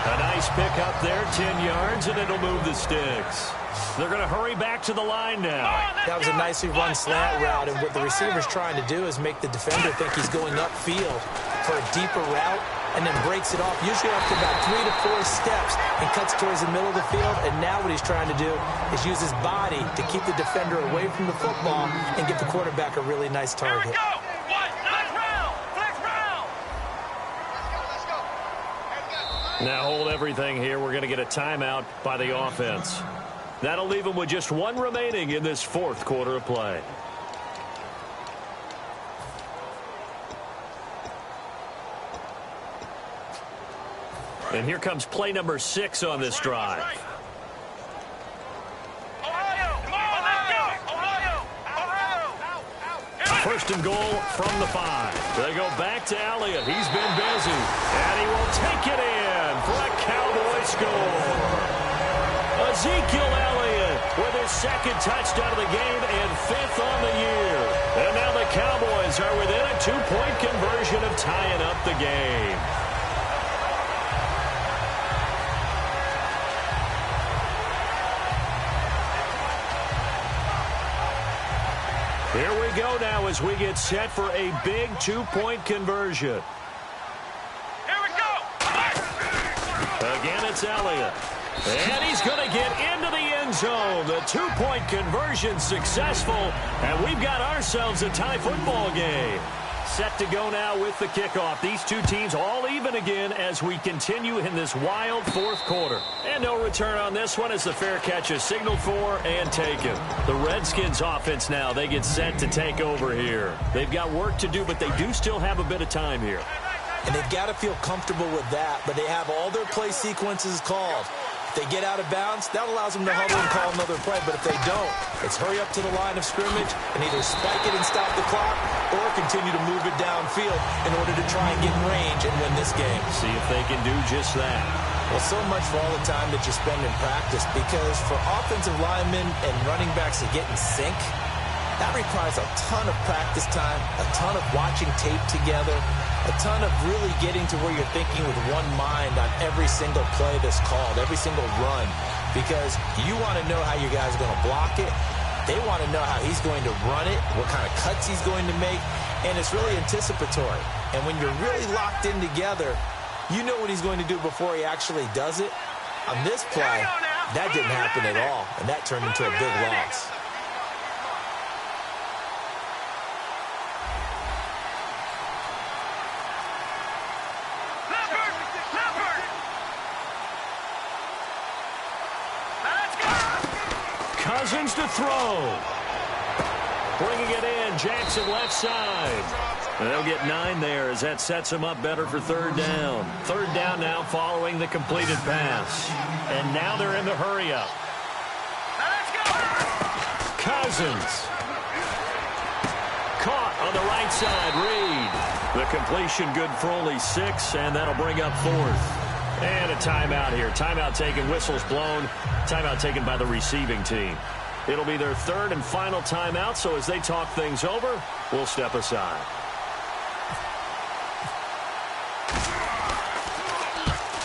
A nice pick up there, 10 yards, and it'll move the sticks. They're going to hurry back to the line now. That was a nicely run slant route, and what the receiver's trying to do is make the defender think he's going upfield for a deeper route, and then breaks it off, usually after about 3 to 4 steps, and cuts towards the middle of the field. And now what he's trying to do is use his body to keep the defender away from the football and give the quarterback a really nice target. Now hold everything here. We're going to get a timeout by the offense. That'll leave them with just one remaining in this fourth quarter of play. And here comes play number 6 on this drive. First and goal from the 5. They go back to Elliott. He's been busy. And he will take it in for a Cowboy score. Ezekiel Elliott with his second touchdown of the game and 5th on the year. And now the Cowboys are within a 2-point conversion of tying up the game. Here we go now as we get set for a big 2-point conversion. Here we go. Again, it's Elliott. And he's going to get into the end zone. The 2-point conversion successful. And we've got ourselves a tie football game. Set to go now with the kickoff. These two teams all even again as we continue in this wild fourth quarter. And no return on this one as the fair catch is signaled for and taken. The Redskins offense now, they get set to take over here. They've got work to do, but they do still have a bit of time here. And they've got to feel comfortable with that, but they have all their play sequences called. If they get out of bounds, that allows them to huddle and call another play. But if they don't, it's hurry up to the line of scrimmage and either spike it and stop the clock or continue to move it downfield in order to try and get in range and win this game. See if they can do just that. Well, so much for all the time that you spend in practice, because for offensive linemen and running backs to get in sync, that requires a ton of practice time, a ton of watching tape together, a ton of really getting to where you're thinking with one mind on every single play that's called, every single run, because you want to know how your guys are going to block it. They want to know how he's going to run it, what kind of cuts he's going to make, and it's really anticipatory. And when you're really locked in together, you know what he's going to do before he actually does it. On this play, that didn't happen at all, and that turned into a big loss. Cousins to throw. Bringing it in, Jackson left side. And they'll get 9 there as that sets them up better for third down. Third down now following the completed pass. And now they're in the hurry-up. Cousins. Caught on the right side, Reed. The completion good for only 6, and that'll bring up 4th. And a timeout here. Timeout taken, whistles blown. Timeout taken by the receiving team. It'll be their third and final timeout, so as they talk things over, we'll step aside.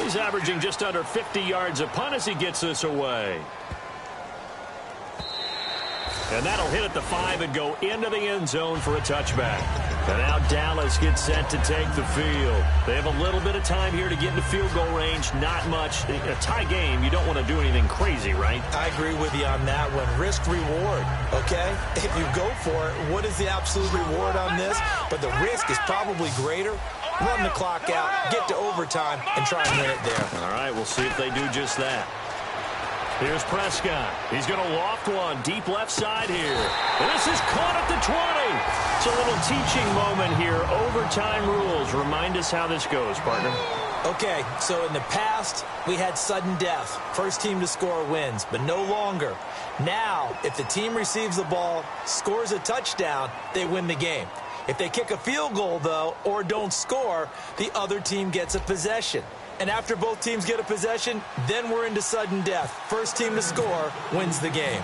He's averaging just under 50 yards a punt as he gets this away. And that'll hit at the 5 and go into the end zone for a touchback. And now Dallas gets set to take the field. They have a little bit of time here to get into field goal range. Not much. A tie game, you don't want to do anything crazy, right? I agree with you on that one. Risk reward, okay? If you go for it, what is the absolute reward on this? But the risk is probably greater. Run the clock out, get to overtime, and try and win it there. All right, we'll see if they do just that. Here's Prescott. He's going to loft one deep left side here. And this is caught at the 20. It's a little teaching moment here. Overtime rules. Remind us how this goes, partner. Okay, so in the past, we had sudden death. First team to score wins, but no longer. Now, if the team receives the ball, scores a touchdown, they win the game. If they kick a field goal, though, or don't score, the other team gets a possession. And after both teams get a possession, then we're into sudden death. First team to score wins the game.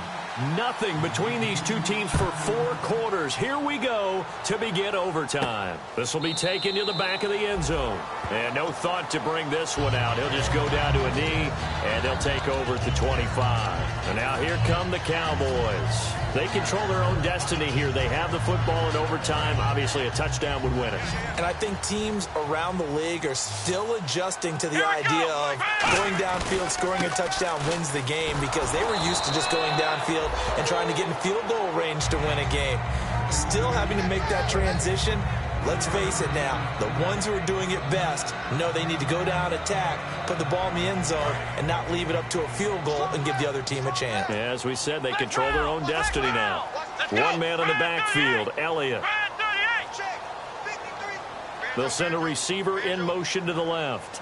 Nothing between these two teams for 4 quarters. Here we go to begin overtime. This will be taken to the back of the end zone. And no thought to bring this one out. He'll just go down to a knee, and they'll take over at the 25. And now here come the Cowboys. They control their own destiny here. They have the football in overtime. Obviously, a touchdown would win it. And I think teams around the league are still adjusting to the idea of going downfield, scoring a touchdown wins the game, because they were used to just going downfield and trying to get in field goal range to win a game. Still having to make that transition. Let's face it now, the ones who are doing it best know they need to go down, attack, put the ball in the end zone, and not leave it up to a field goal and give the other team a chance. Yeah, as we said, they control their own destiny now. One man in the backfield, Elliott. They'll send a receiver in motion to the left.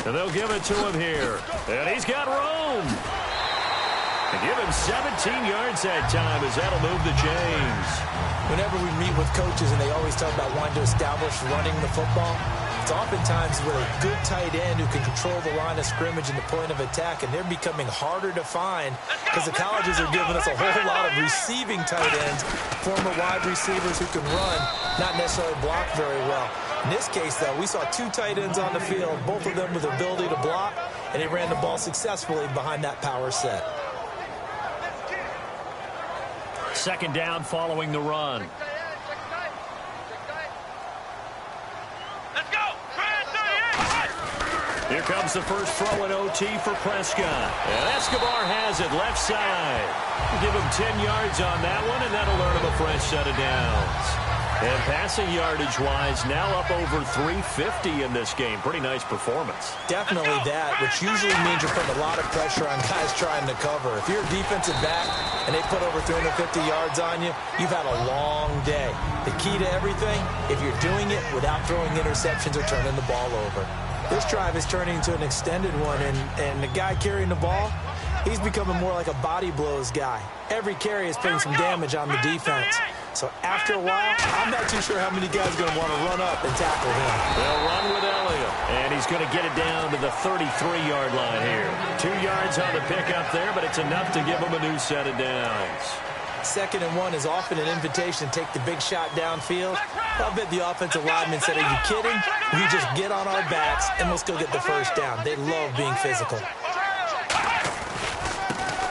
And they'll give it to him here. And he's got room. And give him 17 yards that time as that'll move the chains. Whenever we meet with coaches and they always talk about wanting to establish running the football, it's oftentimes with a good tight end who can control the line of scrimmage and the point of attack, and they're becoming harder to find because the colleges are giving us a whole lot of receiving tight ends, former wide receivers who can run, not necessarily block very well. In this case, though, we saw 2 tight ends on the field, both of them with the ability to block, and they ran the ball successfully behind that power set. Second down following the run. Let's go! Here comes the first throw in OT for Prescott. And Escobar has it left side. Give him 10 yards on that one, and that'll earn him a fresh set of downs. And passing yardage-wise, now up over 350 in this game. Pretty nice performance. Definitely that, which usually means you're putting a lot of pressure on guys trying to cover. If you're a defensive back and they put over 350 yards on you, you've had a long day. The key to everything, if you're doing it without throwing interceptions or turning the ball over. This drive is turning into an extended one, and the guy carrying the ball, he's becoming more like a body blows guy. Every carry is putting some damage on the defense. So after a while, I'm not too sure how many guys are going to want to run up and tackle him. They'll run with Elliott, and he's going to get it down to the 33-yard line here. 2 yards on the pickup there, but it's enough to give him a new set of downs. 2nd and 1 is often an invitation to take the big shot downfield. I bet the offensive lineman said, are you kidding? We just get on our backs, and let's go get the first down. They love being physical.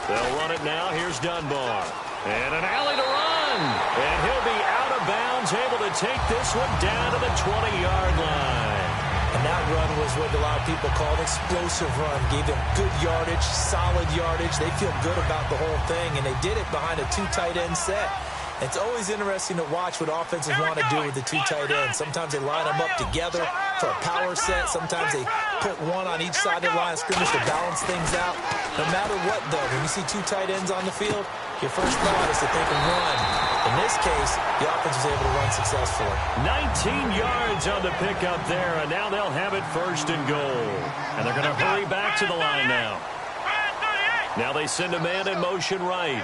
They'll run it now. Here's Dunbar. And an alley to run. And he'll be out of bounds, able to take this one down to the 20-yard line. And that run was what a lot of people call an explosive run. Gave them good yardage, solid yardage. They feel good about the whole thing, and they did it behind a two tight end set. It's always interesting to watch what offenses want to do with the two tight ends. Sometimes they line them up together for a power set. Sometimes they put one on each side of the line of scrimmage to balance things out. No matter what, though, when you see two tight ends on the field, your first thought is to think of run. In this case, the offense was able to run successfully. 19 yards on the pickup there, and now they'll have it first and goal. And they're going to hurry back to the line now. Now they send a man in motion right.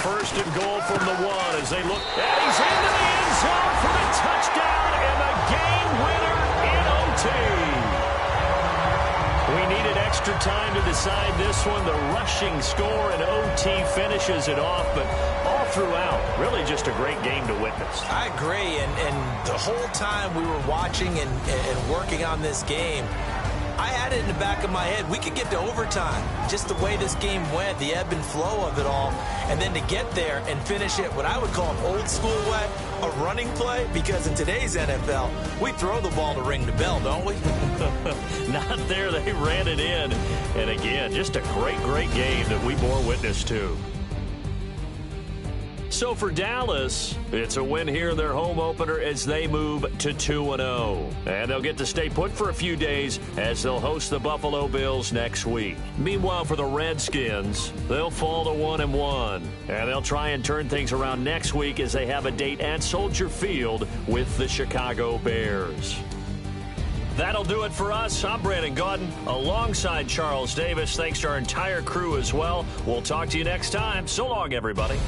First and goal from the one as they look. And he's into the end zone for the touchdown and the game winner in OT. We needed extra time to decide this one. The rushing score in OT finishes it off, but all throughout, really just a great game to witness. I agree, and the whole time we were watching and working on this game, I had it in the back of my head. We could get to overtime. Just the way this game went, the ebb and flow of it all. And then to get there and finish it, what I would call an old school way, a running play. Because in today's NFL, we throw the ball to ring the bell, don't we? Not there. They ran it in. And again, just a great, great game that we bore witness to. So for Dallas, it's a win here in their home opener as they move to 2-0. And they'll get to stay put for a few days as they'll host the Buffalo Bills next week. Meanwhile, for the Redskins, they'll fall to 1-1. And they'll try and turn things around next week as they have a date at Soldier Field with the Chicago Bears. That'll do it for us. I'm Brandon Gaudin alongside Charles Davis. Thanks to our entire crew as well. We'll talk to you next time. So long, everybody.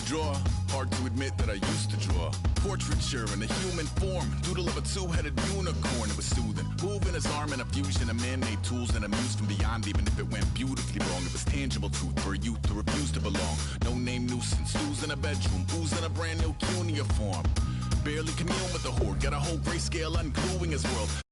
Draw. Hard to admit that I used to draw. Portraiture in a human form. Doodle of a two-headed unicorn. It was soothing. Moving his arm in a fusion of man-made tools and amused from beyond. Even if it went beautifully wrong, it was tangible truth for a youth to refuse to belong. No name nuisance. Stews in a bedroom. Oozing a brand new cuneiform. Barely commune with the horde. Got a whole grayscale ungluing his world.